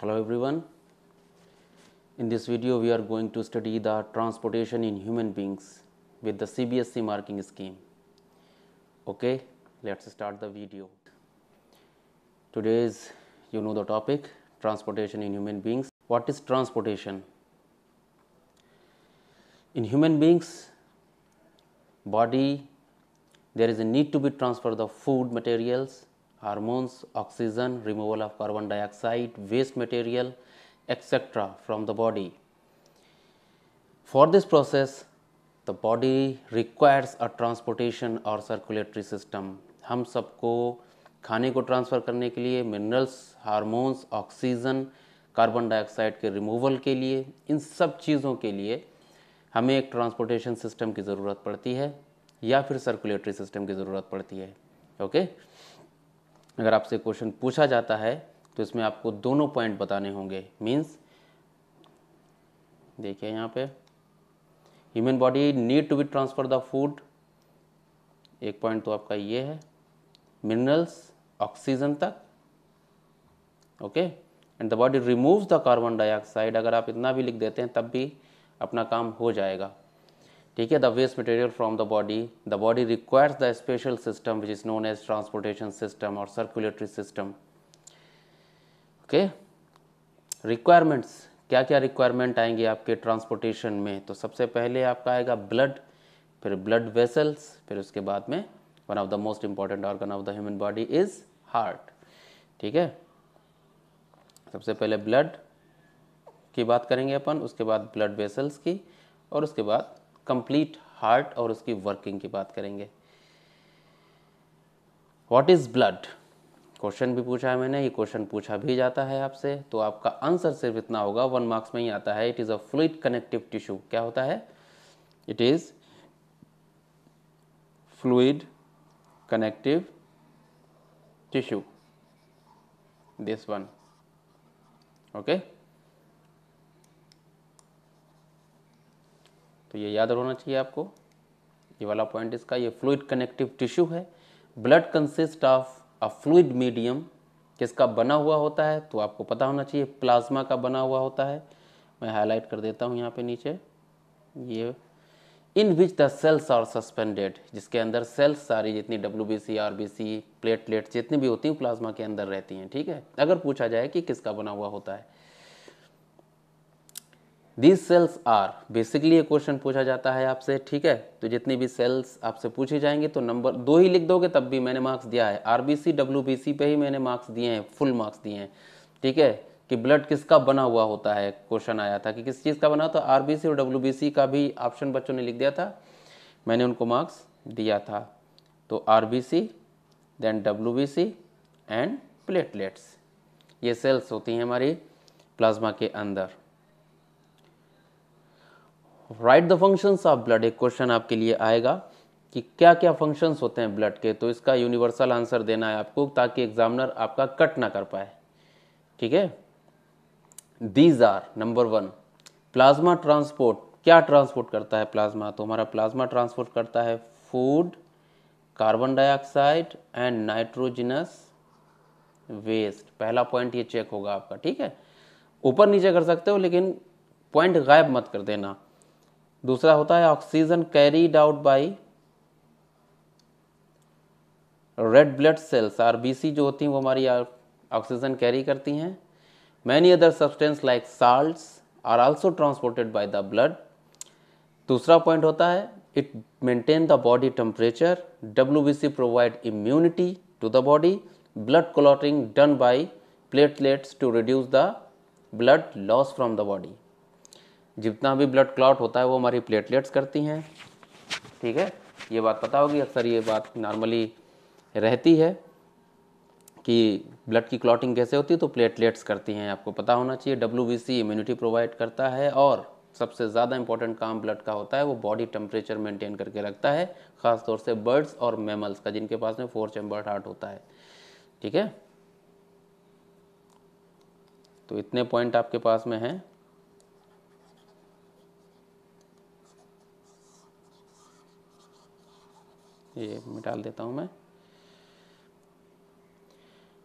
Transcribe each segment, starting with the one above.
Hello everyone. In this video we are going to study the transportation in human beings with the CBSE marking scheme. Okay, let's start the video. Today's the topic transportation in human beings. What is transportation? In human beings body there is a need to be transfer the food materials, hormones, oxygen, removal of carbon dioxide, waste material, etc. from the body. For this process, the body requires a transportation or circulatory system. हम सबको खाने को transfer करने के लिए minerals, hormones, oxygen, carbon dioxide के removal के लिए, इन सब चीज़ों के लिए हमें एक ट्रांसपोर्टेशन सिस्टम की ज़रूरत पड़ती है या फिर सर्कुलेटरी सिस्टम की ज़रूरत पड़ती है. ओके, अगर आपसे क्वेश्चन पूछा जाता है तो इसमें आपको दोनों पॉइंट बताने होंगे. मीन्स देखिए यहाँ पे human body need to be transfer the food, एक पॉइंट तो आपका ये है, मिनरल्स, ऑक्सीजन तक. Okay, and the body removes the carbon dioxide. अगर आप इतना भी लिख देते हैं तब भी अपना काम हो जाएगा. ठीक है, the waste material from the body requires the special system which is known as transportation system और सर्कुलेटरी सिस्टम. ओके, रिक्वायरमेंट्स, क्या क्या रिक्वायरमेंट आएंगे आपके ट्रांसपोर्टेशन में? तो सबसे पहले आपका आएगा ब्लड, फिर ब्लड वेसल्स, फिर उसके बाद में one of the most important organ of the human body is heart. ठीक है, सबसे पहले ब्लड की बात करेंगे अपन, उसके बाद ब्लड वेसल्स की, और उसके बाद कंप्लीट हार्ट और उसकी वर्किंग की बात करेंगे. What is blood? क्वेश्चन भी पूछा है मैंने, ये क्वेश्चन पूछा भी जाता है आपसे, तो आपका आंसर सिर्फ इतना होगा, 1 मार्क्स में ही आता है. It is a fluid connective tissue. क्या होता है? It is fluid connective tissue, this one. Okay, तो ये याद होना चाहिए आपको, ये वाला पॉइंट इसका, ये फ्लूइड कनेक्टिव टिश्यू है. Blood consist of a fluid medium. किसका बना हुआ होता है? तो आपको पता होना चाहिए प्लाज्मा का बना हुआ होता है. मैं हाईलाइट कर देता हूँ यहाँ पे नीचे, ये in which the cells are suspended, जिसके अंदर सेल्स सारी जितनी WBC, RBC, प्लेटलेट्स जितनी भी होती हैं प्लाज्मा के अंदर रहती हैं. ठीक है, अगर पूछा जाए कि किसका बना हुआ होता है, दीज सेल्स आर, बेसिकली ये क्वेश्चन पूछा जाता है आपसे. ठीक है, तो जितनी भी सेल्स आपसे पूछी जाएंगी तो नंबर 2 ही लिख दोगे तब भी मैंने मार्क्स दिया है. RBC WBC पे ही मैंने मार्क्स दिए हैं, फुल मार्क्स दिए हैं. ठीक है, कि ब्लड किसका बना हुआ होता है, क्वेश्चन आया था कि किस चीज़ का बना, तो RBC और WBC का भी ऑप्शन बच्चों ने लिख दिया था, मैंने उनको मार्क्स दिया था. तो RBC, then WBC and platelets, ये सेल्स होती हैं हमारी प्लाज्मा के अंदर. Right the functions of blood, एक क्वेश्चन आपके लिए आएगा कि क्या क्या फंक्शंस होते हैं ब्लड के, तो इसका यूनिवर्सल आंसर देना है आपको ताकि एग्जामिनर आपका कट ना कर पाए. ठीक है, these are, number 1 plasma transport. क्या ट्रांसपोर्ट करता है प्लाज्मा? तो हमारा प्लाज्मा ट्रांसपोर्ट करता है food, carbon dioxide and nitrogenous waste. पहला पॉइंट ये चेक होगा आपका. ठीक है, ऊपर नीचे कर सकते हो लेकिन पॉइंट गायब मत कर देना. दूसरा होता है oxygen carried out by red blood cells. RBC जो होती हैं वो हमारी ऑक्सीजन कैरी करती हैं. Many other substance like salts are also transported by the blood. दूसरा पॉइंट होता है it maintain the body temperature. WBC provide immunity to the body. Blood clotting done by platelets to reduce the blood loss from the body. जितना भी blood clot होता है वो हमारी platelets करती हैं. ठीक है, ये बात पता होगी, अक्सर ये बात नॉर्मली रहती है कि ब्लड की क्लॉटिंग कैसे होती है, तो प्लेटलेट्स करती हैं, आपको पता होना चाहिए. WBC इम्यूनिटी प्रोवाइड करता है और सबसे ज़्यादा इंपॉर्टेंट काम ब्लड का होता है वो बॉडी टेम्परेचर मेंटेन करके रखता है, ख़ासतौर से बर्ड्स और मैमल्स का जिनके पास में 4 चैम्बर्ड हार्ट होता है. ठीक है, तो इतने पॉइंट आपके पास में हैं. ये मिटाल देता हूँ मैं.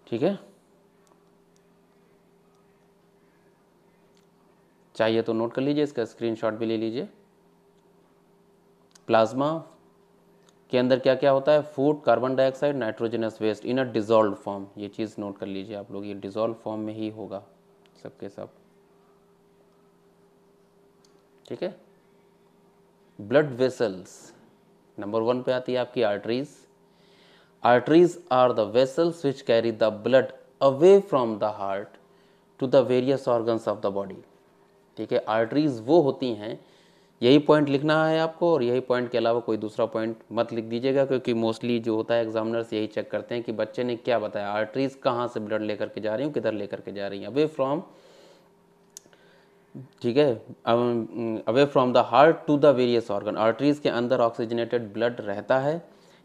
ठीक है, चाहिए तो नोट कर लीजिए, इसका स्क्रीनशॉट भी ले लीजिए। प्लाज्मा के अंदर क्या क्या होता है? Food, carbon dioxide, nitrogenous waste in a dissolve form. ये चीज़ नोट कर लीजिए आप लोग, ये डिजॉल्व फॉर्म में ही होगा सबके सब, ठीक है। ब्लड वेसल्स नंबर 1 पे आती है आपकी arteries. Arteries are the vessels which carry the blood away from the heart to the various organs of the body, ठीक है। आर्टरीज वो होती हैं, यही पॉइंट लिखना है आपको, और यही पॉइंट के अलावा कोई दूसरा पॉइंट मत लिख दीजिएगा, क्योंकि मोस्टली जो होता है एग्जामिनर्स यही चेक करते हैं कि बच्चे ने क्या बताया, आर्टरीज कहाँ से ब्लड लेकर के जा रही हूँ, किधर लेकर के जा रही हैं, अवे फ्रॉम, ठीक है, away from the heart to the various organ. Arteries के अंदर ऑक्सीजनेटेड ब्लड रहता है,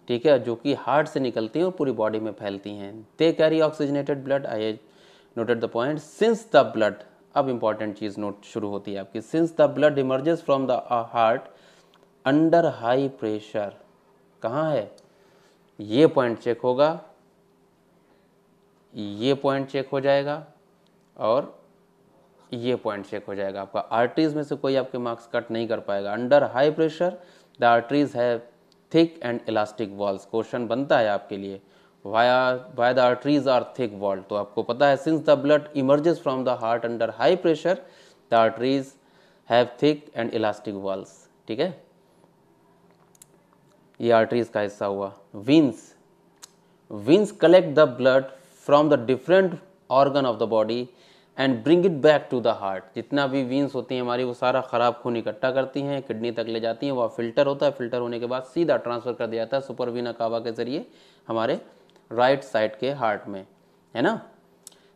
ठीक है, जो कि हार्ट से निकलती हैं और पूरी बॉडी में फैलती हैं। They carry oxygenated blood, I noted the point. Since the blood, अब इंपॉर्टेंट चीज नोट शुरू होती है आपकी, since the blood emerges from the heart under high pressure, कहाँ है ये पॉइंट चेक होगा, ये पॉइंट चेक हो जाएगा, और ये पॉइंट चेक हो जाएगा आपका। आर्टरीज में से कोई आपके मार्क्स कट नहीं कर पाएगा। Under high pressure the arteries have thick and elastic walls. Question बनता है आपके लिए, why the arteries are thick walled, तो आपको पता है since the blood emerges from the heart under high pressure the arteries have thick and elastic walls, ठीक है। ये आर्टरीज का हिस्सा हुआ। Veins, veins collect the blood from the different organ of the body and bring it back to the heart. जितना भी वीन्स होती हैं हमारी, वो सारा खराब खून इकट्ठा करती हैं, किडनी तक ले जाती हैं, वह फिल्टर होता है, फिल्टर होने के बाद सीधा ट्रांसफर कर दिया जाता है सुपर वीना कावा के जरिए हमारे राइट साइड के हार्ट में, है ना।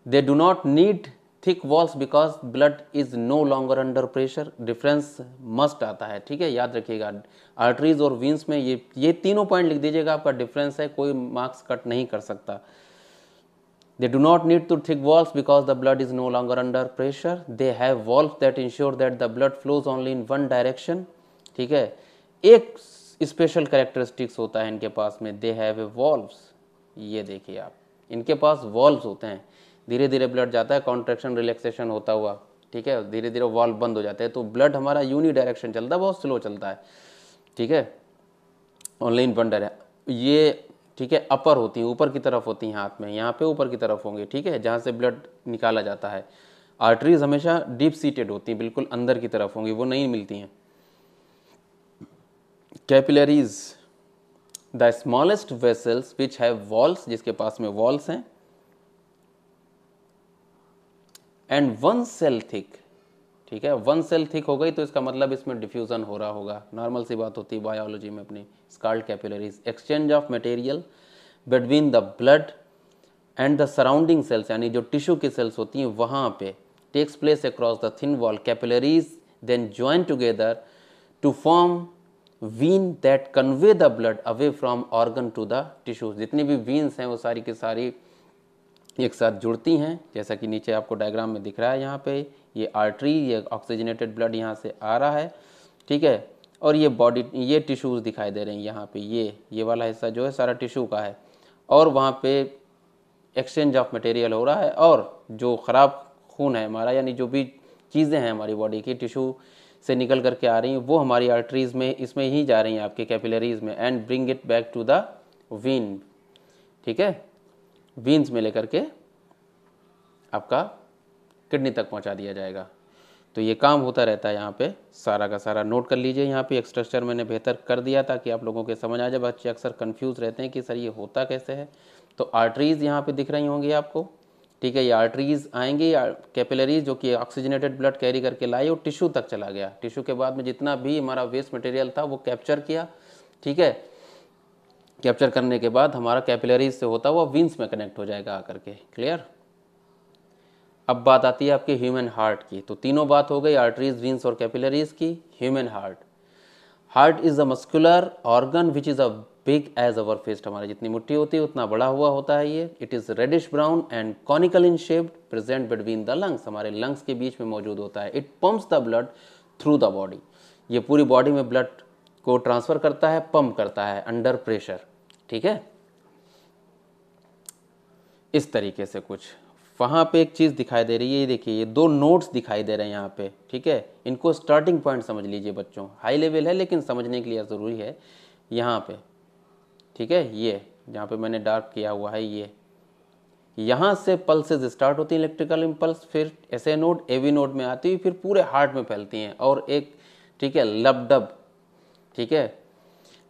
They do not need thick walls because blood is no longer under pressure. Difference must आता है, ठीक है, याद रखिएगा। आर्टरीज और वीन्स में ये तीनों पॉइंट लिख दीजिएगा, आपका डिफरेंस है, कोई मार्क्स कट नहीं कर सकता। They do not need to thick walls because the blood is no longer under pressure. They have valves that ensure that the blood flows only in one direction. ठीक है, एक special characteristics होता है इनके पास में, दे हैव ए वॉल्व्स। ये देखिए आप, इनके पास वॉल्व्स होते हैं, धीरे धीरे ब्लड जाता है, कॉन्ट्रैक्शन रिलैक्सेशन होता हुआ, ठीक है, धीरे धीरे वॉल्व बंद हो जाते हैं, तो ब्लड हमारा यूनि डायरेक्शन चलता है, बहुत स्लो चलता है, ठीक है, ओनली इन वन डायरेक्शन। ये ठीक है, अपर होती हैं, ऊपर की तरफ होती हैं हाथ में, यहाँ पे ऊपर की तरफ होंगे, ठीक है, जहाँ से ब्लड निकाला जाता है। आर्टरीज हमेशा डीप सीटेड होती हैं, बिल्कुल अंदर की तरफ होंगी, वो नहीं मिलती हैं। Capillaries, the smallest vessels which have walls, जिसके पास में वॉल्स हैं, एंड वन सेल थिक, ठीक है, वन सेल थिक हो गई तो इसका मतलब इसमें डिफ्यूजन हो रहा होगा, नॉर्मल सी बात होती है बायोलॉजी में अपनी। Called capillaries, exchange of material between the blood and the surrounding cells, यानी जो टिश्यू की सेल्स होती हैं वहाँ पे takes place across the thin wall. Capillaries then join together to form vein that convey the blood away from organ to the tissue. जितनी भी वीन्स हैं वो सारी की सारी एक साथ जुड़ती हैं, जैसा कि नीचे आपको डायग्राम में दिख रहा है। यहाँ पे ये आर्टरी, ये ऑक्सीजनेटेड ब्लड यहाँ से आ रहा है, ठीक है, और ये बॉडी, ये टिश्यूज़ दिखाई दे रहे हैं यहाँ पे, ये वाला हिस्सा जो है सारा टिश्यू का है, और वहाँ पे एक्सचेंज ऑफ मटेरियल हो रहा है, और जो ख़राब खून है हमारा, यानी जो भी चीज़ें हैं हमारी बॉडी की टिश्यू से निकल करके आ रही हैं, वो हमारी आर्टरीज़ में इसमें ही जा रही हैं आपके कैपिलरीज़ में, and bring it back to the vein, ठीक है, वीन्स में लेकर के आपका किडनी तक पहुंचा दिया जाएगा। तो ये काम होता रहता है यहाँ पे, सारा का सारा नोट कर लीजिए। यहाँ पे एक स्ट्रक्चर मैंने बेहतर कर दिया ताकि आप लोगों के समझ आ जाए। बच्चे अक्सर कंफ्यूज रहते हैं कि सर ये होता कैसे है। तो आर्टरीज यहाँ पे दिख रही होंगी आपको, ठीक है, ये आर्टरीज आएंगी, कैपिलरीज जो कि ऑक्सीजनेटेड ब्लड कैरी करके लाई और टिश्यू तक चला गया। टिश्यू के बाद में जितना भी हमारा वेस्ट मटेरियल था वो कैप्चर किया, ठीक है, कैप्चर करने के बाद हमारा कैपिलरीज से होता हुआ वीन्स में कनेक्ट हो जाएगा आकर के। क्लियर। अब बात आती है आपके ह्यूमन हार्ट की। तो तीनों बात हो गई, आर्टरीज, वीन्स और कैपिलरीज की। Human heart, heart is a muscular organ which is a big as our fist. हमारी जितनी मुट्ठी होती है उतना बड़ा हुआ होता है ये। It is reddish brown and conical in shape, present between the lungs, हमारे लंग्स के बीच में मौजूद होता है। It pumps the blood through the body, ये पूरी बॉडी में ब्लड को ट्रांसफर करता है, पंप करता है अंडर प्रेशर, ठीक है, इस तरीके से कुछ। वहाँ पे एक चीज़ दिखाई दे रही है, ये देखिए ये 2 नोड्स दिखाई दे रहे हैं यहाँ पे, ठीक है। इनको स्टार्टिंग पॉइंट समझ लीजिए बच्चों, हाई लेवल है लेकिन समझने के लिए ज़रूरी है यहाँ पे, ठीक है। ये जहाँ पे मैंने डार्क किया हुआ है, ये यहाँ से पल्सेस स्टार्ट होती हैं इलेक्ट्रिकल इम्पल्स, फिर एसए नोड एवी नोड में आती हुई फिर पूरे हार्ट में फैलती हैं और एक, ठीक है, लबडब, ठीक है,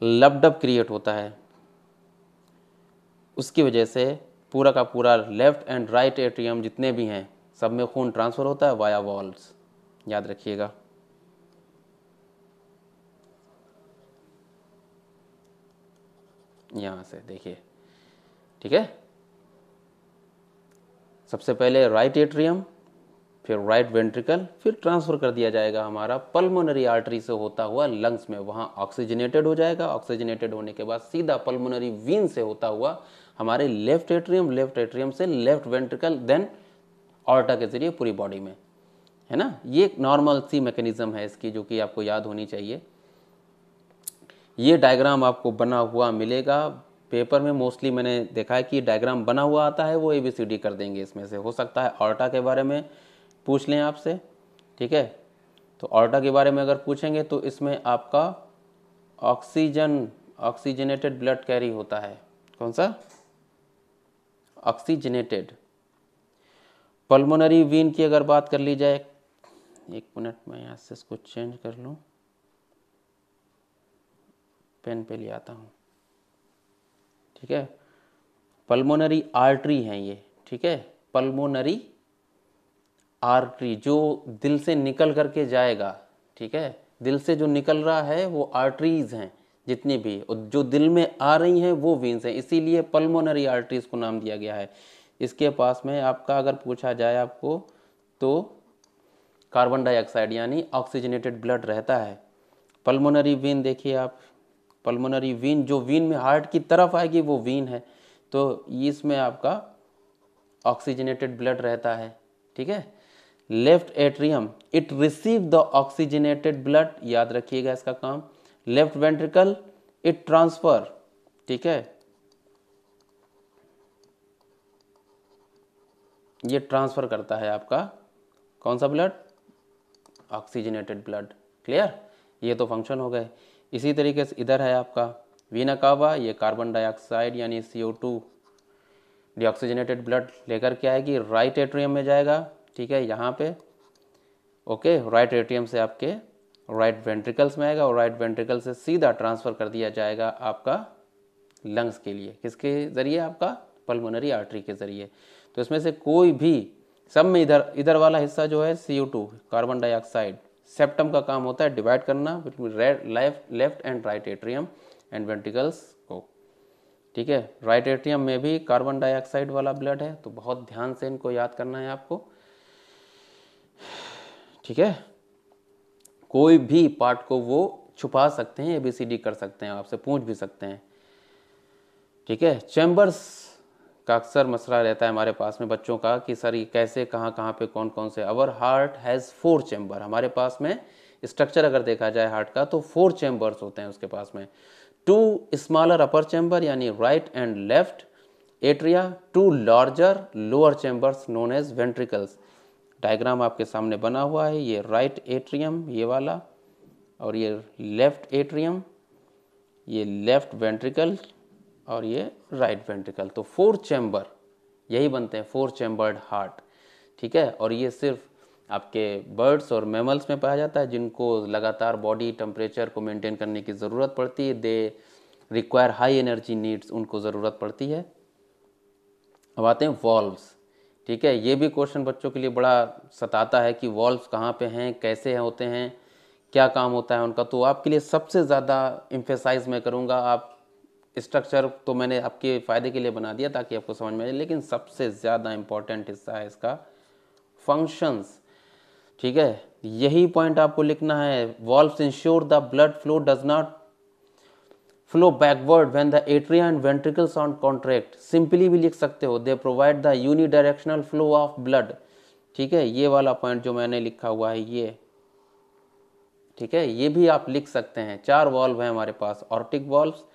लबडब क्रिएट होता है। उसकी वजह से पूरा का पूरा लेफ्ट एंड राइट एट्रियम जितने भी हैं सब में खून ट्रांसफ़र होता है वाया वॉल्स, याद रखिएगा। यहाँ से देखिए, ठीक है। सबसे पहले राइट एट्रियम, फिर राइट वेंट्रिकल, फिर ट्रांसफ़र कर दिया जाएगा हमारा पल्मोनरी आर्टरी से होता हुआ लंग्स में, वहाँ ऑक्सीजनेटेड हो जाएगा। ऑक्सीजनेटेड होने के बाद सीधा पल्मोनरी वीन से होता हुआ हमारे लेफ्ट एट्रियम से लेफ्ट वेंट्रिकल, देन ऑर्टा के जरिए पूरी बॉडी में, है ना। ये एक नॉर्मल सी मैकेनिज्म है इसकी जो कि आपको याद होनी चाहिए। ये डायग्राम आपको बना हुआ मिलेगा पेपर में, मोस्टली मैंने देखा है कि डायग्राम बना हुआ आता है, वो ABCD कर देंगे इसमें से। हो सकता है ऑर्टा के बारे में पूछ लें आपसे, ठीक है। तो ऑर्टा के बारे में अगर पूछेंगे तो इसमें आपका ऑक्सीजनेटेड ब्लड कैरी होता है। कौन सा? ऑक्सीजनेटेड। पल्मोनरी वीन की अगर बात कर ली जाए, एक मिनट में यहाँ से इसको चेंज कर लूँ, पेन पे ले आता हूँ, ठीक है। पल्मोनरी आर्टरी हैं ये, ठीक है। पल्मोनरी आर्टरी जो दिल से निकल करके जाएगा, ठीक है। दिल से जो निकल रहा है वो आर्टरीज हैं जितनी भी, और जो दिल में आ रही हैं वो वीन्स हैं, इसीलिए पल्मोनरी आर्टरीज को नाम दिया गया है। इसके पास में आपका अगर पूछा जाए आपको तो कार्बन डाइऑक्साइड यानी ऑक्सीजनेटेड ब्लड रहता है। पल्मोनरी वीन देखिए आप, पल्मोनरी वीन जो वीन में हार्ट की तरफ आएगी वो वीन है, तो इसमें आपका ऑक्सीजनेटेड ब्लड रहता है, ठीक है। Left atrium, it receive the oxygenated blood, याद रखिएगा इसका काम। लेफ्ट वेंट्रिकल, इट ट्रांसफर, ठीक है, ये ट्रांसफर करता है आपका कौन सा ब्लड? Oxygenated blood. क्लियर? ये तो फंक्शन हो गए। इसी तरीके से इधर है आपका वीना कावा, ये कार्बन डाइऑक्साइड यानी CO2 डीऑक्सीजनेटेड ब्लड लेकर के आएगी, राइट एट्रियम में जाएगा, ठीक है, यहाँ पे, ओके। राइट एट्रियम से आपके राइट वेंट्रिकल्स में आएगा और राइट वेंट्रिकल से सीधा ट्रांसफ़र कर दिया जाएगा आपका लंग्स के लिए, किसके ज़रिए? आपका पल्मोनरी आर्टरी के ज़रिए। तो इसमें से कोई भी, सब में इधर वाला हिस्सा जो है CO2 कार्बन डाइऑक्साइड, सेप्टम का काम होता है डिवाइड करना between left and right atrium and ventricles को, ठीक है। राइट एट्रियम में भी कार्बन डाइऑक्साइड वाला ब्लड है, तो बहुत ध्यान से इनको याद करना है आपको, ठीक है। कोई भी पार्ट को वो छुपा सकते हैं, ABCD कर सकते हैं, आपसे पूछ भी सकते हैं, ठीक है। चैम्बर्स का अक्सर मसला रहता है हमारे पास में बच्चों का कि सर ये कैसे, कहाँ कहाँ पे कौन कौन से। अवर हार्ट हैज़ 4 चैम्बर, हमारे पास में स्ट्रक्चर अगर देखा जाए हार्ट का तो 4 चैम्बर्स होते हैं उसके पास में। 2 स्मॉलर अपर चैम्बर यानी right and left atria, 2 larger lower chambers known as ventricles. Diagram आपके सामने बना हुआ है, ये राइट एट्रियम ये वाला, और ये लेफ्ट एट्रियम, ये लेफ्ट वेंट्रिकल, और ये राइट वेंट्रिकल। तो 4 चैम्बर यही बनते हैं 4 चैम्बर्ड हार्ट, ठीक है। और ये सिर्फ आपके बर्ड्स और मैमल्स में पाया जाता है जिनको लगातार बॉडी टेम्परेचर को मेंटेन करने की ज़रूरत पड़ती है, they require high energy needs, उनको ज़रूरत पड़ती है। अब आते हैं वॉल्व्स, ठीक है। ये भी क्वेश्चन बच्चों के लिए बड़ा सताता है कि वॉल्व्स कहाँ पे हैं, कैसे होते हैं, क्या काम होता है उनका। तो आपके लिए सबसे ज़्यादा एम्फेसाइज मैं करूँगा, आप स्ट्रक्चर तो मैंने आपके फ़ायदे के लिए बना दिया ताकि आपको समझ में आए, लेकिन सबसे ज़्यादा इम्पॉर्टेंट हिस्सा है इसका फंक्शंस, ठीक है। यही पॉइंट आपको लिखना है। Valves ensure the blood flow does not flow backward when the atria and ventricles are contract. Simply भी लिख सकते हो, they provide the unidirectional flow of blood, ठीक है। ये वाला पॉइंट जो मैंने लिखा हुआ है ये, ठीक है, ये भी आप लिख सकते हैं। 4 वॉल्व हैं हमारे पास, ऑर्टिक वॉल्व्स,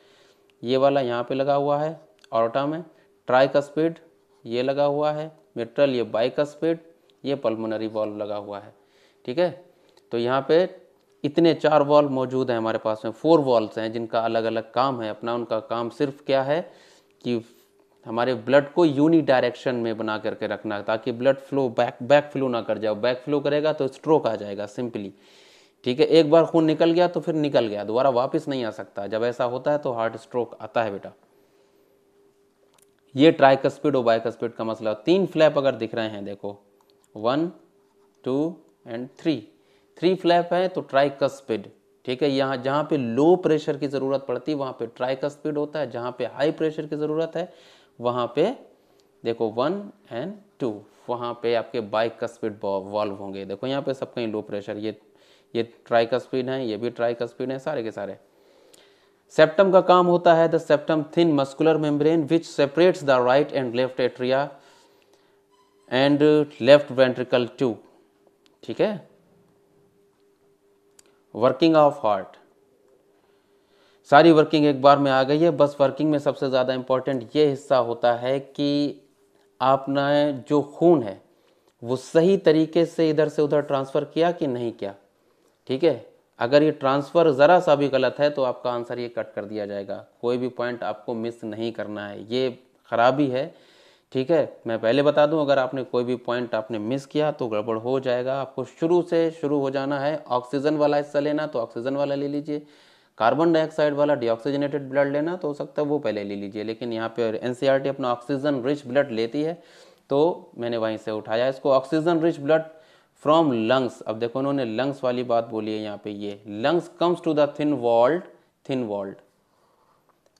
ये वाला यहाँ पे लगा हुआ है ऑर्टा में, ट्राइकस्पिड ये लगा हुआ है, मिट्रल, ये बाइकस्पिड, ये पल्मोनरी वॉल्व लगा हुआ है। ठीक है, तो यहाँ पे इतने 4 वॉल्व मौजूद हैं हमारे पास में, 4 वॉल्व्स हैं जिनका अलग अलग काम है अपना। उनका काम सिर्फ क्या है कि हमारे ब्लड को यूनी डायरेक्शन में बना करके रखना, ताकि ब्लड फ्लो बैक फ्लो ना कर जाए। बैक फ्लो करेगा तो स्ट्रोक आ जाएगा सिंपली। ठीक है, एक बार खून निकल गया तो फिर निकल गया, दोबारा वापस नहीं आ सकता। जब ऐसा होता है तो हार्ट स्ट्रोक आता है बेटा। ये ट्राइकस्पिड और बाइकस्पिड का मसला। 3 फ्लैप अगर दिख रहे हैं, देखो 1 2 एंड 3 फ्लैप है तो ट्राइकस्पिड। ठीक है, यहाँ जहाँ पे लो प्रेशर की ज़रूरत पड़ती है वहाँ पे ट्राइकस्पिड होता है, जहाँ पे हाई प्रेशर की ज़रूरत है वहाँ पे देखो 1 एंड 2, वहाँ पे आपके बाइकस्पिड वॉल्व होंगे। देखो यहाँ पे सब कहीं लो प्रेशर, ये ट्राइकस्पिड है, ये भी ट्राइकस्पिड है, सारे के सारे। सेप्टम का काम होता है the septum thin muscular membrane which separates the right and left atria and left ventricle tube. ठीक है, वर्किंग ऑफ हार्ट, सारी वर्किंग एक बार में आ गई है। बस वर्किंग में सबसे ज़्यादा इंपॉर्टेंट ये हिस्सा होता है कि आपने जो खून है वो सही तरीके से इधर से उधर ट्रांसफ़र किया कि नहीं किया। ठीक है, अगर ये ट्रांसफ़र ज़रा सा भी गलत है तो आपका आंसर ये कट कर दिया जाएगा। कोई भी पॉइंट आपको मिस नहीं करना है, ये खराबी है। ठीक है, मैं पहले बता दूं, अगर आपने कोई भी पॉइंट आपने मिस किया तो गड़बड़ हो जाएगा। आपको शुरू हो जाना है। ऑक्सीजन वाला हिस्सा लेना तो ऑक्सीजन वाला ले लीजिए, कार्बन डाइऑक्साइड वाला डिऑक्सीजनेटेड ब्लड लेना तो हो सकता है वो पहले ले लीजिए। लेकिन यहाँ पे एनसीईआरटी अपना ऑक्सीजन रिच ब्लड लेती है तो मैंने वहीं से उठाया इसको। Oxygen rich blood from lungs, अब देखो उन्होंने लंग्स वाली बात बोली है यहाँ पे। ये lungs comes to the thin walled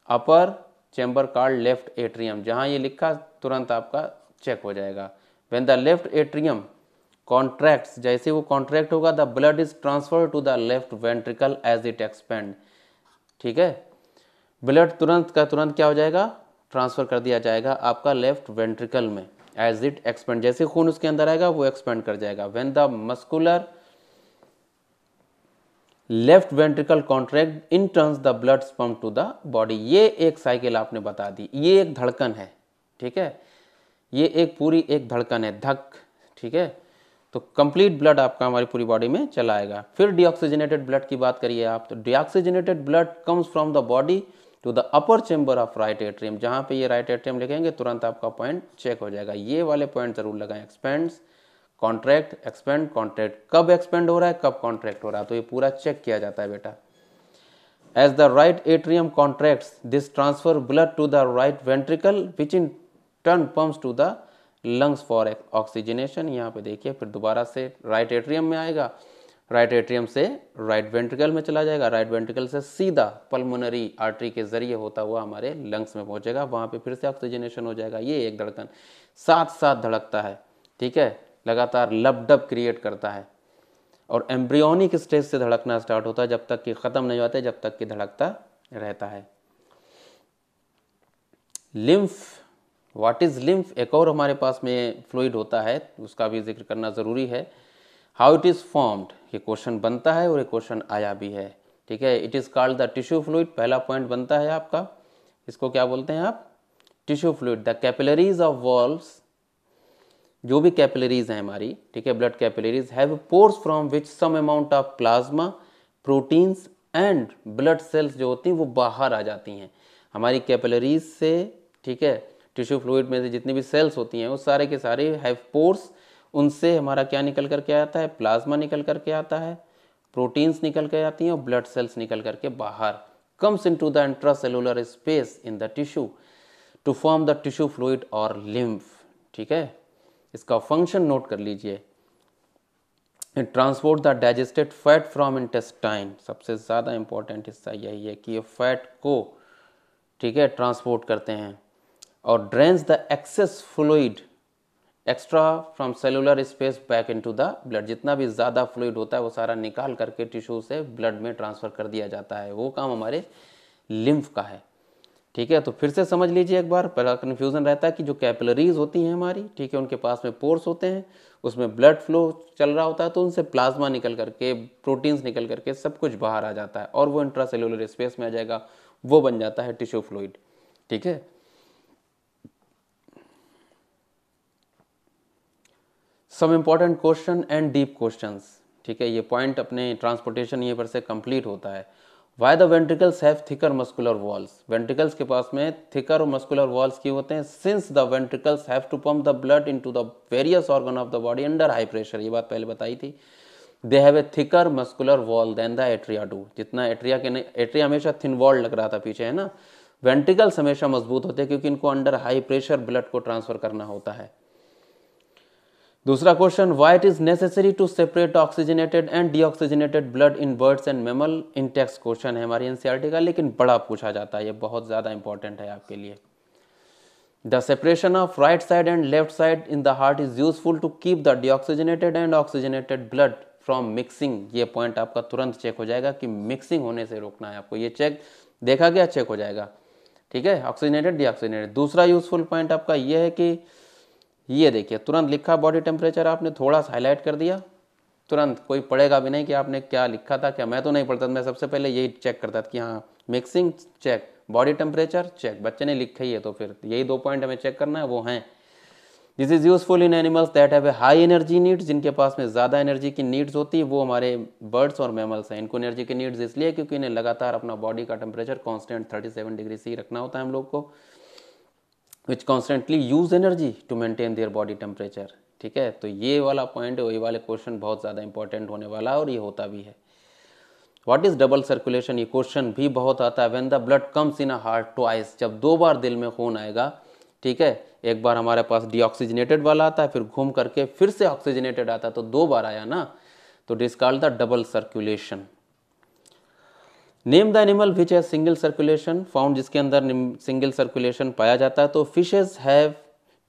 upper chamber called left atrium. जहाँ ये लिखा तुरंत आपका चेक हो जाएगा। When the left atrium contracts, जैसे वो कॉन्ट्रैक्ट होगा the blood is transfer to the left ventricle as it expand. ठीक है, ब्लड तुरंत का तुरंत क्या हो जाएगा, ट्रांसफर कर दिया जाएगा आपका लेफ्ट वेंट्रिकल में एज इट एक्सपेंड। जैसे खून उसके अंदर आएगा वो एक्सपेंड कर जाएगा। When the muscular left ventricle contract in turns the blood pump to the body. ये एक साइकिल आपने बता दी, ये एक धड़कन है। ठीक है, ये एक पूरी एक धड़कन है, धक। ठीक है, तो कंप्लीट ब्लड आपका हमारी पूरी बॉडी में चला आएगा। फिर डीऑक्सीजनेटेड ब्लड की बात करिए आप, तो deoxygenated blood comes from the body to the upper chamber of right atrium. जहाँ पे ये राइट एट्रियम लिखेंगे तुरंत आपका पॉइंट चेक हो जाएगा। ये वाले पॉइंट जरूर लगाएं, एक्सपेंड्स, कॉन्ट्रैक्ट, एक्सपेंड, कॉन्ट्रैक्ट। कब एक्सपेंड हो रहा है, कब कॉन्ट्रैक्ट हो रहा है, तो ये पूरा चेक किया जाता है बेटा। As the right atrium contracts this transfer blood to the right ventricle which in turn pumps to the lungs for oxygenation. यहाँ पे देखिए फिर दोबारा से राइट एट्रियम में आएगा, राइट एट्रियम से राइट वेंट्रिकल में चला जाएगा, राइट वेंट्रिकल से सीधा पल्मोनरी आर्टरी के जरिए होता हुआ हमारे लंग्स में पहुंचेगा, वहाँ पे फिर से ऑक्सीजनेशन हो जाएगा। ये एक धड़कन साथ साथ धड़कता है। ठीक है, लगातार लबडब क्रिएट करता है और एम्ब्रियोनिक स्टेज से धड़कना स्टार्ट होता है जब तक कि ख़त्म नहीं होता है, जब तक कि धड़कता रहता है। लिम्फ, व्हाट इज़ लिम्फ, एक और हमारे पास में फ्लूइड होता है, उसका भी जिक्र करना ज़रूरी है। हाउ इट इज़ फॉर्म्ड, ये क्वेश्चन बनता है और ये क्वेश्चन आया भी है। ठीक है, it is called the tissue fluid. पहला पॉइंट बनता है आपका, इसको क्या बोलते हैं आप, tissue fluid. The capillaries of valves, जो भी कैपिलरीज हैं हमारी, ठीक है, blood capillaries have pores from which some amount of plasma, proteins and blood cells जो होती हैं वो बाहर आ जाती हैं हमारी कैपिलरीज से। ठीक है, टिश्यू फ्लूइड में से जितनी भी सेल्स होती हैं वो सारे के सारे हैव पोर्स, उनसे हमारा क्या निकल करके आता है, प्लाज्मा निकल करके आता है, प्रोटीन्स निकल के आती हैं और ब्लड सेल्स निकल करके बाहर comes into the intracellular space in the tissue to form the tissue fluid और लिम्फ। ठीक है, इसका फंक्शन नोट कर लीजिए। Transport the digested fat from intestine, सबसे ज़्यादा इंपॉर्टेंट हिस्सा यही है कि ये फैट को, ठीक है, ट्रांसपोर्ट करते हैं। और drains the access fluid extra from cellular space back into the blood. जितना भी ज़्यादा फ्लूइड होता है वो सारा निकाल करके टिश्यू से ब्लड में ट्रांसफ़र कर दिया जाता है, वो काम हमारे लिम्फ का है। ठीक है, तो फिर से समझ लीजिए एक बार, पहला कन्फ्यूज़न रहता है कि जो कैपिलरीज होती हैं हमारी, ठीक है, उनके पास में पोर्स होते हैं, उसमें ब्लड फ्लो चल रहा होता है, तो उनसे प्लाज्मा निकल करके, प्रोटीन्स निकल करके सब कुछ बाहर आ जाता है और वो इंट्रासेलुलर स्पेस में आ जाएगा, वो बन जाता है टिश्यू फ्लूइड। ठीक है, some important question and deep questions, ठीक है, ये पॉइंट अपने ट्रांसपोर्टेशन ये पर से कंप्लीट होता है। Why the ventricles have thicker muscular walls, ventricles के पास में थिकर और मस्कुलर वॉल्स क्यों होते हैं? Since the ventricles have to pump the blood into the various organ of the body under high pressure, ये बात पहले बताई थी। They have a thicker muscular wall than the atria do, जितना एट्रिया के नहीं, एट्रिया हमेशा थिन वॉल लग रहा था पीछे, है ना, वेंट्रिकल्स हमेशा मजबूत होते हैं क्योंकि इनको अंडर हाई प्रेशर ब्लड को ट्रांसफर करना होता है। दूसरा question, why it is necessary to separate oxygenated and deoxygenated blood in birds and mammal, in text question है हमारी एनसीईआरटी का, लेकिन बड़ा पूछा जाता है, ये बहुत ज़्यादा इंपॉर्टेंट है आपके लिए। The separation of right side and left side in the heart is useful to keep the deoxygenated and oxygenated blood from mixing, ये पॉइंट आपका तुरंत चेक हो जाएगा कि मिक्सिंग होने से रोकना है आपको, ये चेक देखा गया, चेक हो जाएगा, ठीक है, ऑक्सीजनेटेड डीऑक्सीजनेटेड। दूसरा यूजफुल पॉइंट आपका ये है कि ये देखिए तुरंत लिखा बॉडी टेम्परेचर, आपने थोड़ा सा हाईलाइट कर दिया, तुरंत कोई पढ़ेगा भी नहीं कि आपने क्या लिखा था, क्या, मैं तो नहीं पढ़ता, मैं सबसे पहले यही चेक करता था कि हाँ mixing check, body temperature check, बच्चे ने लिखा ही है तो फिर यही 2 पॉइंट हमें चेक करना है, वो हैं। This is useful in animals that have a high energy needs, जिनके पास में ज़्यादा एनर्जी की नीड्स होती है, वो हमारे बर्ड्स और मैमल्स हैं। इनको एनर्जी की नीड्स इसलिए क्योंकि इन्हें लगातार अपना बॉडी का टेम्परेचर कॉन्स्टेंट 37 डिग्री सी रखना होता है हम लोग को, which constantly use energy to maintain their body temperature, ठीक है। तो ये वाला पॉइंट, ये वाले क्वेश्चन बहुत ज़्यादा इंपॉर्टेंट होने वाला है और ये होता भी है। व्हाट इज डबल सर्कुलेशन, ये क्वेश्चन भी बहुत आता है। When the blood comes in a heart twice, जब 2 बार दिल में खून आएगा, ठीक है, एक बार हमारे पास डीऑक्सीजनेटेड वाला आता है, फिर घूम करके फिर से ऑक्सीजनेटेड आता है, तो 2 बार आया ना, तो it is called the double circulation. Name the animal which has single circulation found, जिसके अंदर सिंगल सर्कुलेशन पाया जाता है, तो फिशेज हैव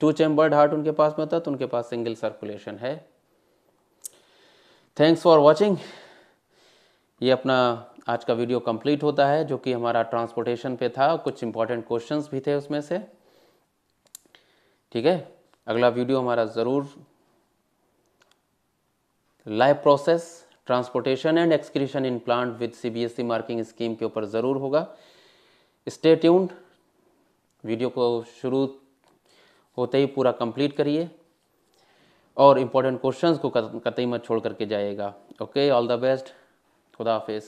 2 चैम्बर्ड हार्ट उनके पास में होता है, तो उनके पास सिंगल सर्कुलेशन है। Thanks for watching. ये अपना आज का वीडियो कंप्लीट होता है, जो कि हमारा ट्रांसपोर्टेशन पे था, कुछ इंपॉर्टेंट क्वेश्चंस भी थे उसमें से, ठीक है। अगला वीडियो हमारा ज़रूर live process transportation and excretion in plant with CBSE marking scheme के ऊपर ज़रूर होगा। स्टे ट्यून्ड, वीडियो को शुरू होते ही पूरा कंप्लीट करिए और इम्पोर्टेंट क्वेश्चंस को कतई मत छोड़ करके जाइएगा। ओके, ऑल द बेस्ट, खुदा हाफिज़।